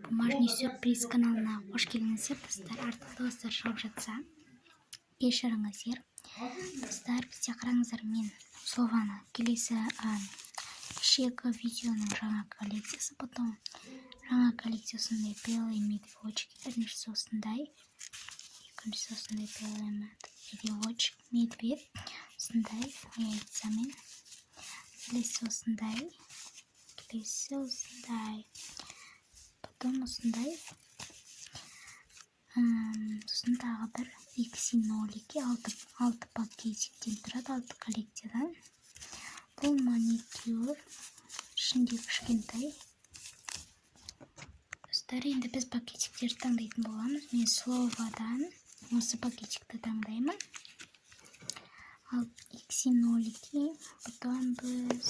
Бумажный сюрприз каналына қош келдіңіздер достар. Артық дауыстар шығып жатса кешіріңіздер достар. Бізде қараңыздар, мен слованы келесі кешегі видеоның жаңа коллекциясы, потом жаңа коллекция осындай белые медвежки, біріншісі осындай, екіншісі осындай белый медведь, осындай яйцамен, келесі осындай, потом осындай, сосын тағы бір XC02 6 пакетиктен тұрады, 6 коллекциядан. Бұл маникюр, ішінде кішкентай. Достар, енді біз пакетиктерді таңдайтын боламыз. Мен словадан осы пакетикті таңдаймын. Ал XC02, потом біз...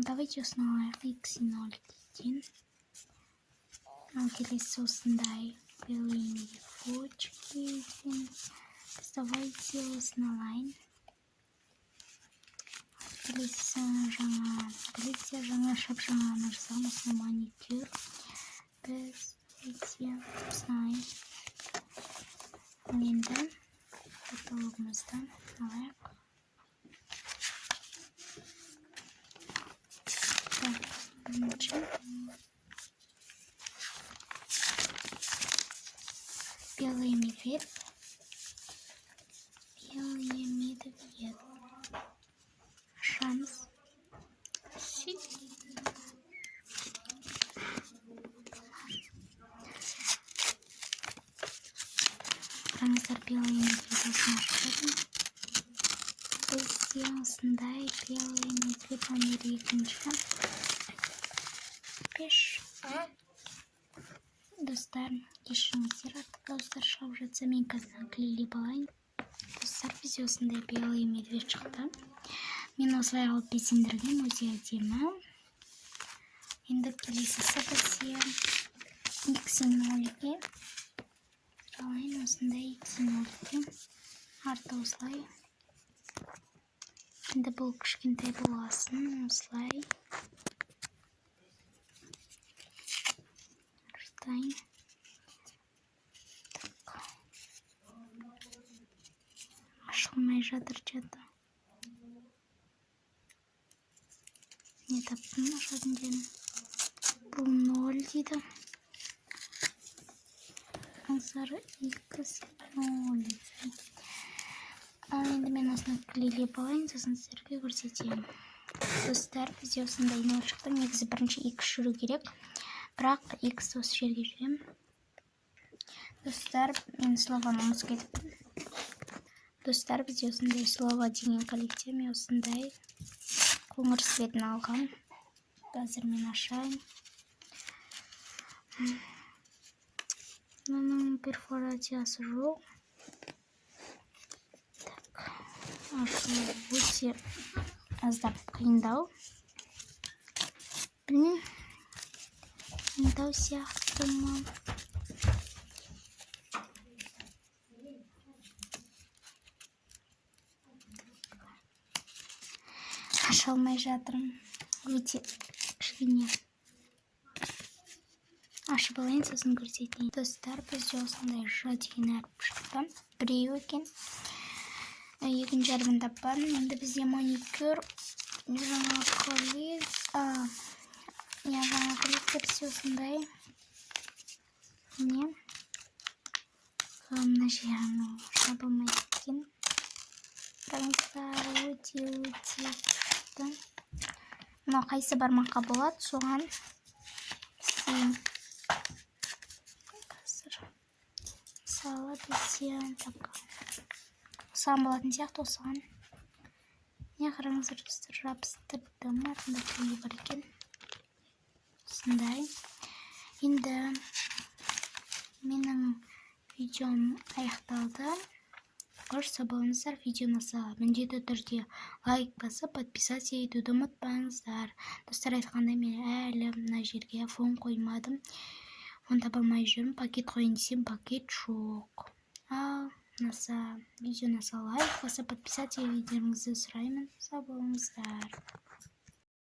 Давайте осыны алайық, XC02-ден. Ал келесі осындай белые медвежки. Біз давайте осыны алайын. Келесі жаңа коллекция, шап-жаңа нарсам, осыны маникюр. Біз осыны алайын. Енді каталогымыздан алайық. Белый медведь. Шанс. Қараңыздар, белый медведь осыны. Бізде осындай белый медведь номер 2. Пеш. Достар, кешіріңіздер, артық дауыстар шығып жатса, мен қазір клейлеп алайын. Достар, бізде осындай белый медведь шықты. Мен осылай алып безендірген, өте әдемі. Енді келесісі бізде XC02. Алайын осындай XC02. Арты осылай. Енді бұл кішкентай боласын, осылай. Ашылмай жатыр жады. Не таптым жадын. Бұл 0 дейді. Аңсары XC02. Ал енді мен осыны клейлеп алайын, сосын сіздерге көрсетейін. Достар, бізде осындай 0 шықты. Негізі бірінші X жүру керек. Бірақ X осы жерге жүрем. Достар, мен слованы ұмытып кетіппін. Достар, бізде осындай слова деген коллекция. Мен осындай қоңыр светін алғам. Қазір мен ашайын. Мұның перфорациясы жоқ. Ашу өте аздап қиындау. Білмеймін. Қиындау сияқты ма? Аша алмай жатырмын. Өте кішкене. Ашып алайын, сосын көрсетейін. Достар, бізде осындай Ж деген әріп шықты. Біреу екен. Екінші әрбін таппадым. Енді бізде маникюр. Жаңа коллекция бізде осындай. Не? Мына жерін жабылмай кеткен. Қараңыздар, өте. Мынау қайсы бармаққа болады, соған істейін. Қазір мысалы бізде осыған болатын сияқты, осыған. Не қараңыздар, достар, жабыстырдым. Артында клей бар екен. Осындай. Енді менің видеом аяқталды. Қош болыңыздар. Видео ұнаса міндетті түрде лайк басып, подписаться етуді ұмытпаңыздар. Достар, айтқандай, мен әлі мына жерге фон қоймадым. Фон таба алмай жүрмін. Пакет қойын десем, пакет жоқ. Ал видео ұнаса лайк басып, подписаться етуіңізді сұраймын. Сау болыңыздар.